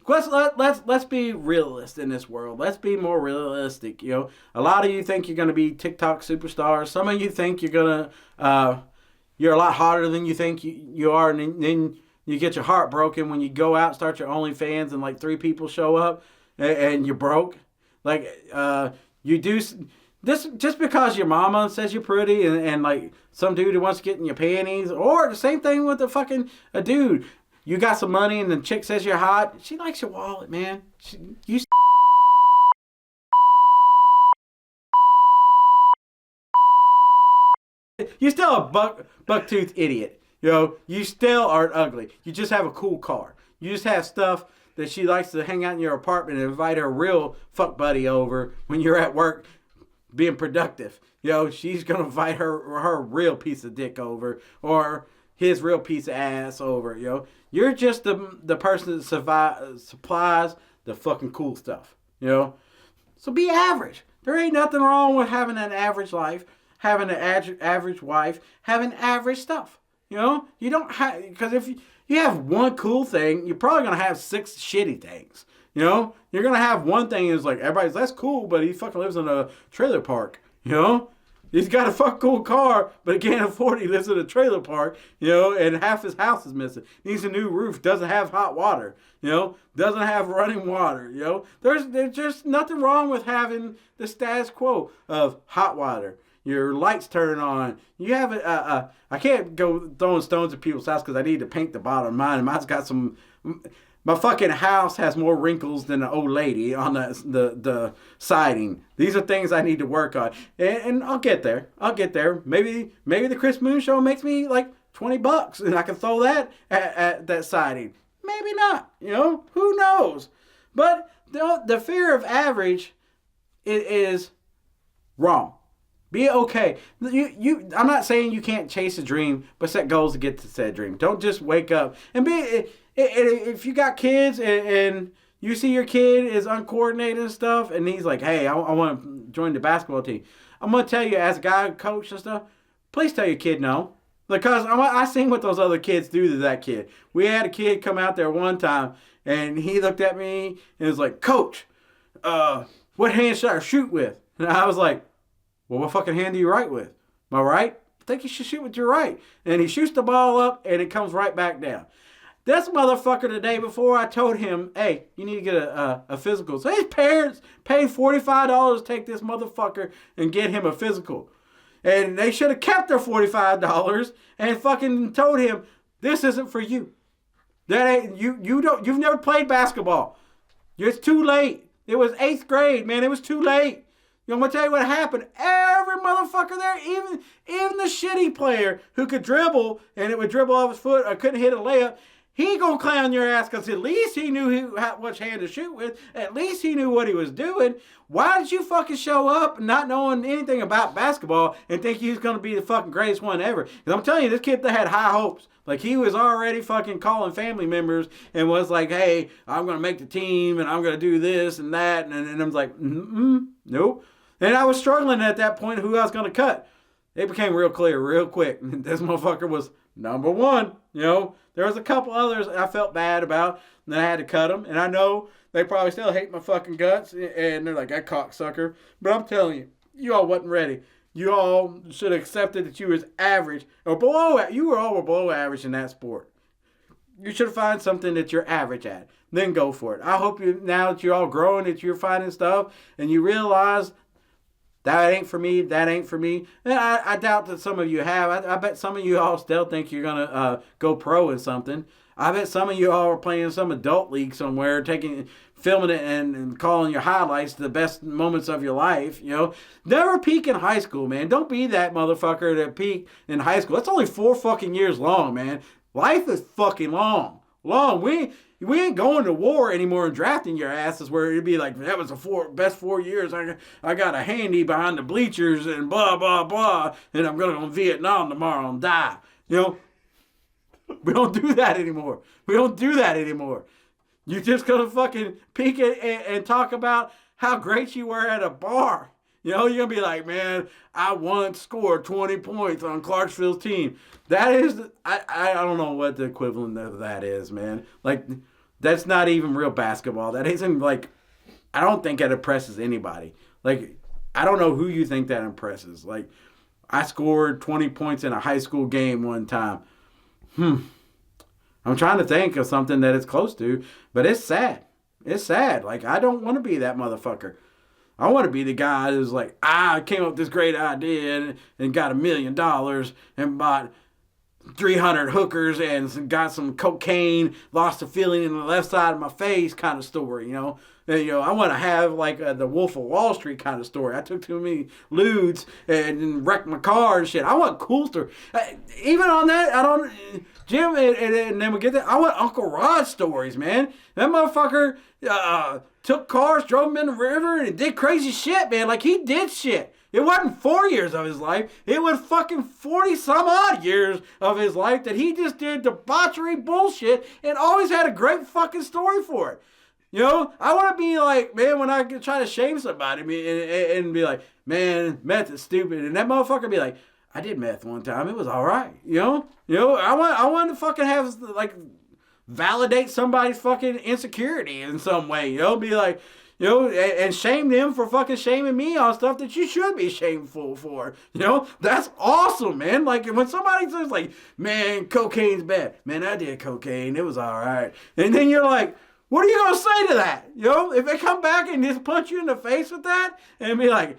let's be realist in this world. Let's be more realistic. A lot of you think you're gonna be TikTok superstars. Some of you think you're a lot hotter than you think you are, and then you get your heart broken when you go out and start your OnlyFans and like 3 people show up and you're broke. You do this just because your mama says you're pretty and like some dude who wants to get in your panties, or the same thing with a dude. You got some money and the chick says you're hot. She likes your wallet, man. You're still a buck-toothed idiot. You still aren't ugly. You just have a cool car. You just have stuff that she likes to hang out in your apartment and invite her real fuck buddy over when you're at work being productive. She's going to invite her real piece of dick over, or his real piece of ass over. You're just the person that supplies the fucking cool stuff. So be average. There ain't nothing wrong with having an average life, having an average wife, having average stuff. You don't have, because if you have one cool thing, you're probably going to have 6 shitty things. You're going to have one thing that's like, everybody's, that's cool, but he fucking lives in a trailer park. He's got a fucking cool car, but he can't afford it. He lives in a trailer park, and half his house is missing. Needs a new roof, doesn't have hot water, doesn't have running water, There's just nothing wrong with having the status quo of hot water. Your lights turn on. You have I can't go throwing stones at people's house because I need to paint the bottom of mine. Mine's got some. My fucking house has more wrinkles than an old lady on the siding. These are things I need to work on, and I'll get there. Maybe the Chris Moon Show makes me like $20, and I can throw that at that siding. Maybe not. Who knows? But the fear of average is wrong. Be okay. I'm not saying you can't chase a dream, but set goals to get to said dream. Don't just wake up and be. If you got kids and you see your kid is uncoordinated and stuff, and he's like, "Hey, I want to join the basketball team." I'm gonna tell you, as a guy coach and stuff, please tell your kid no, because I seen what those other kids do to that kid. We had a kid come out there one time, and he looked at me and was like, "Coach, what hand should I shoot with?" And I was like, "Well, what fucking hand do you write with? Am I right? I think you should shoot with your right." And he shoots the ball up, and it comes right back down. This motherfucker the day before, I told him, "Hey, you need to get a physical." So his parents paid $45 to take this motherfucker and get him a physical. And they should have kept their $45 and fucking told him, "This isn't for you. That ain't you've never played basketball. It's too late. It was 8th grade, man. It was too late." I'm gonna tell you what happened. Every motherfucker there, even the shitty player who could dribble and it would dribble off his foot or couldn't hit a layup, he gonna clown your ass because at least he knew which hand to shoot with. At least he knew what he was doing. Why did you fucking show up not knowing anything about basketball and think he was gonna be the fucking greatest one ever? Because I'm telling you, this kid that had high hopes. Like, he was already fucking calling family members and was like, "Hey, I'm gonna make the team and I'm gonna do this and that." And I was like, nope. And I was struggling at that point who I was going to cut. It became real clear real quick. This motherfucker was number one. You know, there was a couple others I felt bad about, and I had to cut them. And I know they probably still hate my fucking guts, and they're like, "That cocksucker." But I'm telling you all wasn't ready. You all should have accepted that you was average or below. You all were below average in that sport. You should find something that you're average at. Then go for it. I hope you, now that you're all growing, that you're finding stuff and you realize that ain't for me. That ain't for me. And I doubt that some of you have. I bet some of you all still think you're going to go pro in something. I bet some of you all are playing some adult league somewhere, filming it and calling your highlights the best moments of your life. You know, never peak in high school, man. Don't be that motherfucker that peak in high school. That's only 4 fucking years long, man. Life is fucking long. We ain't going to war anymore and drafting your asses where it'd be like, "That was the best 4 years. I got a handy behind the bleachers and blah, blah, blah. And I'm going to go to Vietnam tomorrow and die." You know, we don't do that anymore. You just going to fucking peek and talk about how great you were at a bar. You know, you're going to be like, "Man, I once scored 20 points on Clarksville's team." That is, I don't know what the equivalent of that is, man. Like, that's not even real basketball. That isn't like, I don't think that impresses anybody. Like, I don't know who you think that impresses. Like, I scored 20 points in a high school game one time. I'm trying to think of something that it's close to, but it's sad. It's sad. Like, I don't want to be that motherfucker. I want to be the guy who's like, "I came up with this great idea and got $1 million and bought 300 hookers and got some cocaine, lost a feeling in the left side of my face" kind of story, you know. And, you know, I want to have like the Wolf of Wall Street kind of story. I took too many lewds and wrecked my car and shit. I want cool story. Even on that, I don't, Jim, and then we get that. I want Uncle Rod stories, man. That motherfucker took cars, drove them in the river, and did crazy shit, man. Like, he did shit. It wasn't 4 years of his life. It was fucking 40 some odd years of his life that he just did debauchery bullshit and always had a great fucking story for it. You know, I want to be like, man, when I try to shame somebody and be like, "Man, meth is stupid," and that motherfucker be like, "I did meth one time. It was all right." You know, I want to fucking have, like, validate somebody's fucking insecurity in some way. You know, be like, you know, and shame them for fucking shaming me on stuff that you should be shameful for. You know, that's awesome, man. Like, when somebody says, like, "Man, cocaine's bad." "Man, I did cocaine. It was all right." And then you're like, what are you going to say to that? You know, if they come back and just punch you in the face with that and be like,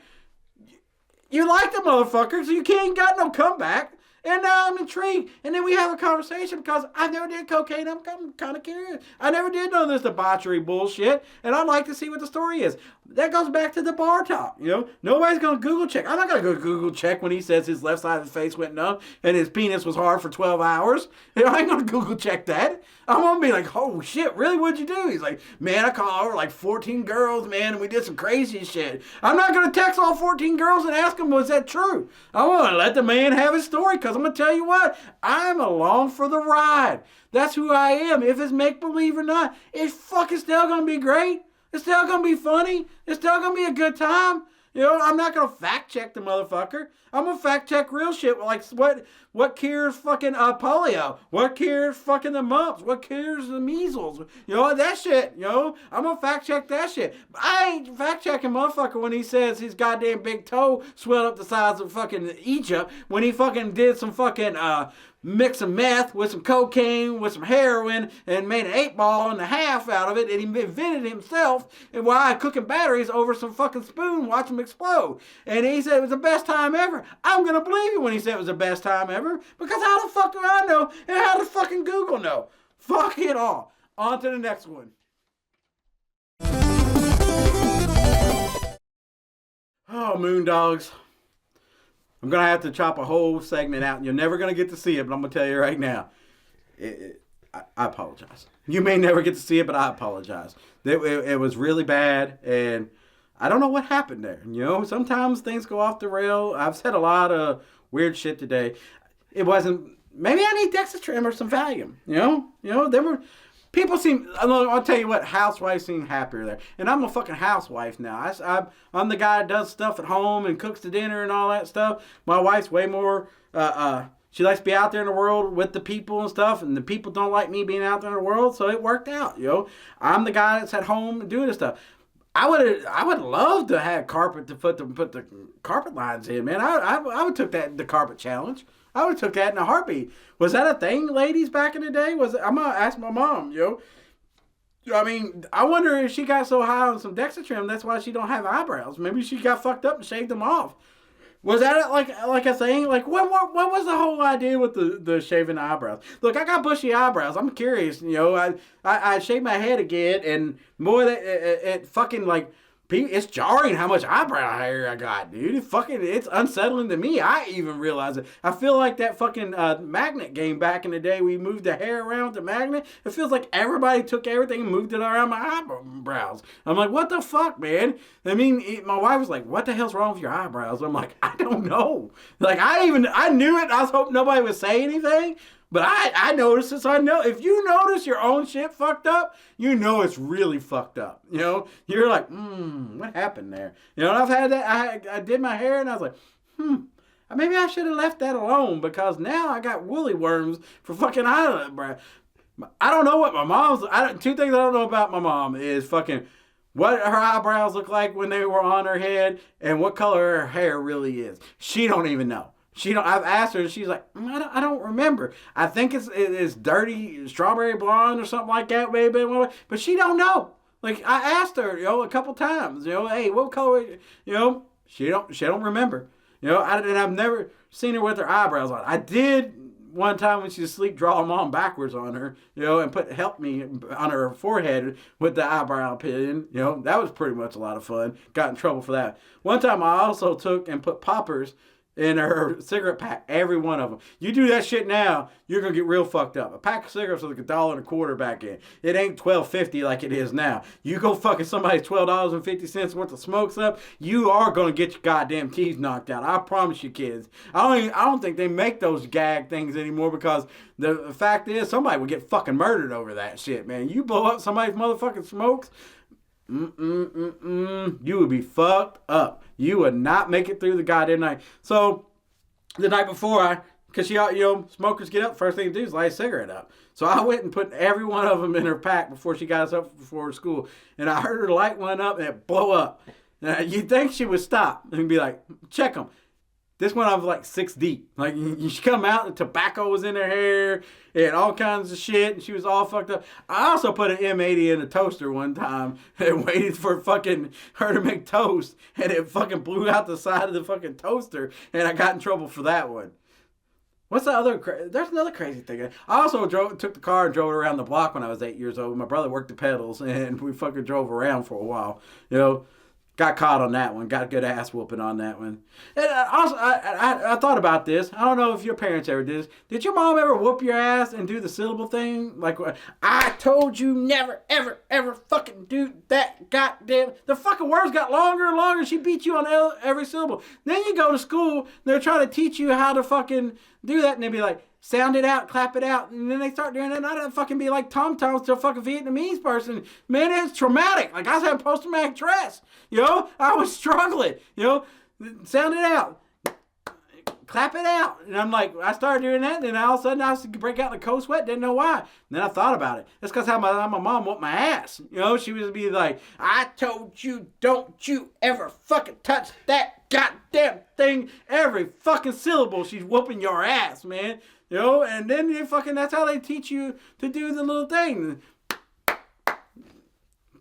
you like the motherfucker, so you can't got no comeback. And now I'm intrigued. And then we have a conversation because I never did cocaine. I'm kind of curious. I never did none of this debauchery bullshit. And I'd like to see what the story is. That goes back to the bar talk. Nobody's going to Google check. I'm not going to go Google check when he says his left side of his face went numb and his penis was hard for 12 hours. I ain't going to Google check that. I'm going to be like, oh shit, really? What'd you do? He's like, man, I called over like 14 girls, man, and we did some crazy shit. I'm not going to text all 14 girls and ask them, was that true? I want to let the man have his story because I'm going to tell you what, I'm along for the ride. That's who I am. If it's make-believe or not, it's fucking still going to be great. It's still going to be funny. It's still going to be a good time. I'm not going to fact check the motherfucker. I'm going to fact check real shit. Like what cures fucking polio? What cures fucking the mumps? What cures the measles? That shit. I'm going to fact check that shit. I ain't fact checking motherfucker when he says his goddamn big toe swelled up the size of fucking Egypt when he fucking did some fucking mix some meth with some cocaine, with some heroin, and made an 8.5 out of it, and he invented himself, and while cooking batteries over some fucking spoon, watch them explode. And he said it was the best time ever. I'm gonna believe it when he said it was the best time ever, because how the fuck do I know, and how does fucking Google know? Fuck it all. On to the next one. Oh, Moondogs. I'm going to have to chop a whole segment out, and you're never going to get to see it, but I'm going to tell you right now. I apologize. You may never get to see it, but I apologize. It was really bad, and I don't know what happened there. Sometimes things go off the rail. I've said a lot of weird shit today. It wasn't... Maybe I need Dexatrim or some Valium. There were... People seem, I'll tell you what, housewives seem happier there. And I'm a fucking housewife now. I'm the guy that does stuff at home and cooks the dinner and all that stuff. My wife's way more, she likes to be out there in the world with the people and stuff. And the people don't like me being out there in the world. So it worked out, I'm the guy that's at home doing this stuff. I would love to have carpet to put the carpet lines in, man. I would took the carpet challenge. I would have took that in a heartbeat. Was that a thing, ladies, back in the day? I'm going to ask my mom, I mean, I wonder if she got so high on some Dexatrim, that's why she don't have eyebrows. Maybe she got fucked up and shaved them off. Was that like a thing? Like, what was the whole idea with the shaving the eyebrows? Look, I got bushy eyebrows. I'm curious, I shaved my head again, and boy, it fucking like... It's jarring how much eyebrow hair I got, dude. It's unsettling to me. I even realize it. I feel like that fucking magnet game back in the day. We moved the hair around with the magnet. It feels like everybody took everything and moved it around my eyebrows. I'm like, what the fuck, man? I mean, my wife was like, what the hell's wrong with your eyebrows? I'm like, I don't know. Like, I knew it. I was hoping nobody would say anything. But I noticed it, so I know. If you notice your own shit fucked up, it's really fucked up. You're like, what happened there? And I've had that. I did my hair, and I was like, maybe I should have left that alone, because now I got woolly worms for fucking eyebrow. I don't know what my mom's... Two things I don't know about my mom is fucking what her eyebrows look like when they were on her head, and what color her hair really is. She don't even know. I've asked her, and she's like, I don't remember. I think it's dirty strawberry blonde or something like that, maybe. But she don't know. Like, I asked her, a couple times, hey, what color? She don't remember. And I've never seen her with her eyebrows on. I did one time when she was asleep, draw them on backwards on her, and help me on her forehead with the eyebrow pin. That was pretty much a lot of fun. Got in trouble for that. One time I also took and put poppers in her cigarette pack, every one of them. You do that shit now, you're gonna get real fucked up. A pack of cigarettes was like $1.25 back in. It ain't $12.50 like it is now. You go fucking somebody's $12.50 worth of smokes up, you are gonna get your goddamn teeth knocked out. I promise you, kids. I don't think they make those gag things anymore, because the fact is, somebody would get fucking murdered over that shit, man. You blow up somebody's motherfucking smokes, you would be fucked up. You would not make it through the goddamn night. So, the night before, because smokers get up, first thing to do is light a cigarette up. So I went and put every one of them in her pack before she got us up before school. And I heard her light one up and it blow up. Now, you'd think she would stop and be like, check them. This one I was like 6 deep. Like, she come out and tobacco was in her hair and all kinds of shit, and she was all fucked up. I also put an M80 in a toaster one time and waited for fucking her to make toast, and it fucking blew out the side of the fucking toaster, and I got in trouble for that one. What's the other? There's another crazy thing. I also took the car and drove it around the block when I was 8 years old. My brother worked the pedals, and we fucking drove around for a while. You know, got caught on that one. Got a good ass whooping on that one. And also, I thought about this. I don't know if your parents ever did this. Did your mom ever whoop your ass and do the syllable thing? Like, I told you never, ever, ever fucking do that goddamn... The fucking words got longer and longer. She beat you on every syllable. Then you go to school, they're trying to teach you how to fucking do that, and they be like, sound it out, clap it out. And then they start doing it, and I don't fucking be like tom-toms to a fucking Vietnamese person. Man, it's traumatic. Like, I was having post-traumatic stress. You know? I was struggling. You know? Sound it out. Clap it out. And I'm like, I started doing that, and then all of a sudden I was break out in a cold sweat. Didn't know why. And then I thought about it. That's because how my mom whooped my ass. You know? She would be like, I told you, don't you ever fucking touch that goddamn thing. Every fucking syllable, she's whooping your ass, man. You know, and then you fucking, that's how they teach you to do the little thing.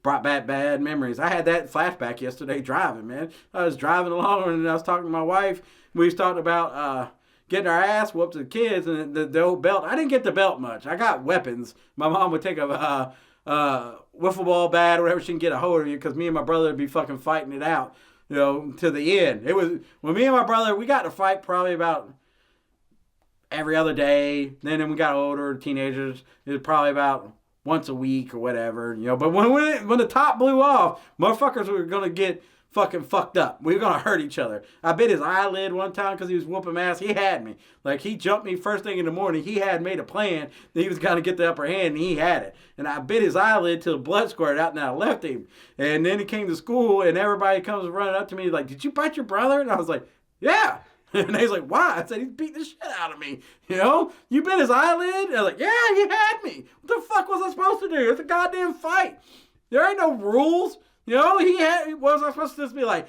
Brought back bad memories. I had that flashback yesterday driving, man. I was driving along and I was talking to my wife. We was talking about getting our ass whooped as kids and the old belt. I didn't get the belt much. I got weapons. My mom would take a wiffle ball bat or whatever she can get a hold of you because me and my brother would be fucking fighting it out, you know, to the end. It was, when me and my brother, we got to fight probably about every other day. Then we got older, teenagers, it was probably about once a week or whatever, you know. But when the top blew off, motherfuckers were going to get fucking fucked up. We were going to hurt each other. I bit his eyelid one time because he was whooping my ass. He had me. Like, he jumped me first thing in the morning. He had made a plan that he was going to get the upper hand, and he had it. And I bit his eyelid till the blood squirted out, and I left him. And then he came to school, and everybody comes running up to me like, did you bite your brother? And I was like, yeah. And he's like, why? I said, he's beating the shit out of me. You know? You bit his eyelid? And I was like, yeah, you had me. What the fuck was I supposed to do? It's a goddamn fight. There ain't no rules. You know? Was I supposed to just be like,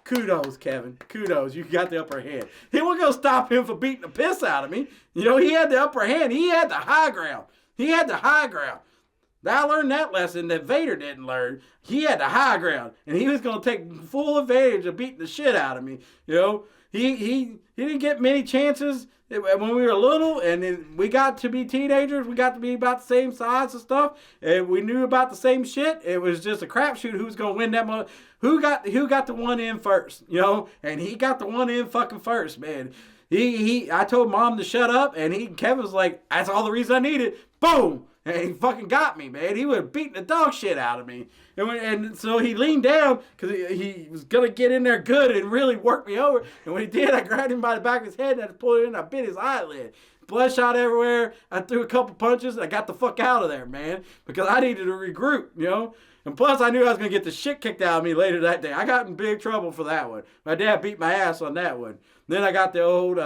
kudos, Kevin. Kudos. You got the upper hand. He wasn't going to stop him from beating the piss out of me. You know, he had the upper hand. He had the high ground. I learned that lesson that Vader didn't learn. He had the high ground. And he was going to take full advantage of beating the shit out of me. You know? He didn't get many chances when we were little, and then we got to be teenagers. We got to be about the same size and stuff, and we knew about the same shit. It was just a crapshoot who was gonna win that who got the one in first, you know? And he got the one in fucking first, man. I told Mom to shut up, and Kevin was like, that's all the reason I needed. Boom. And he fucking got me, man. He was beating the dog shit out of me. And so he leaned down because he was going to get in there good and really work me over. And when he did, I grabbed him by the back of his head and I pulled it in and I bit his eyelid. Bloodshot everywhere. I threw a couple punches and I got the fuck out of there, man. Because I needed to regroup, you know. And plus, I knew I was going to get the shit kicked out of me later that day. I got in big trouble for that one. My dad beat my ass on that one. Then I got the old...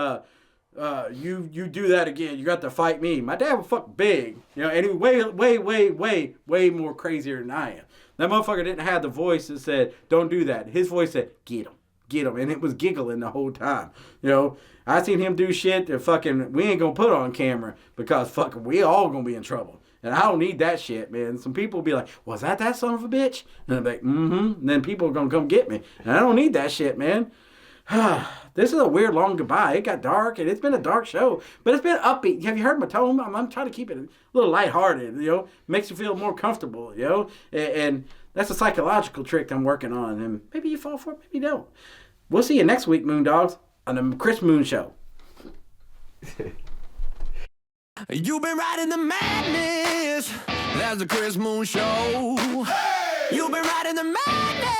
you do that again. You got to fight me. My dad was fucking big, you know, and he was way more crazier than I am. That motherfucker didn't have the voice that said, don't do that. His voice said, get him. And it was giggling the whole time. You know, I seen him do shit that fucking we ain't gonna put on camera because fucking we all gonna be in trouble. And I don't need that shit, man. Some people be like, was that son of a bitch? And I'm like, mm-hmm. And then people are gonna come get me. And I don't need that shit, man. This is a weird long goodbye. It got dark, and it's been a dark show, but it's been upbeat. Have you heard my tone? I'm trying to keep it a little lighthearted, you know, makes you feel more comfortable, you know, and that's a psychological trick I'm working on, and maybe you fall for it, maybe you don't. We'll see you next week, Moondogs, on the Chris Moon Show. You've been riding the madness. That's the Chris Moon Show. Hey! You've been riding the madness.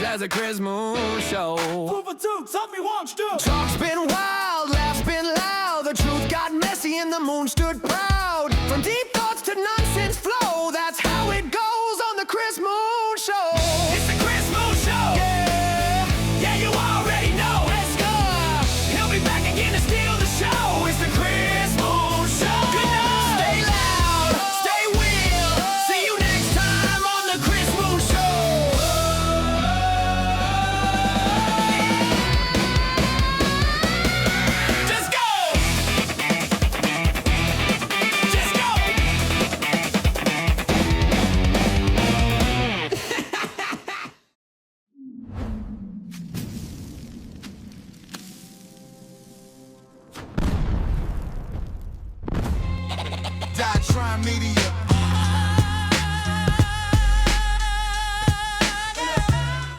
That's the Chris Moon Show. 2 for 2, tell me what you do. Talk's been wild, laughs been loud. The truth got messy and the moon stood proud. From deep thoughts to nonsense flow, that's how it goes on the Chris Moon Show. It's the Chris Moon Show. Yeah, you already know. Let's go. He'll be back again to steal the show. It's the Chris Moon Show. Good night. Stay loud, stay real. See you next time on the Chris Moon Show. Just go. crime media.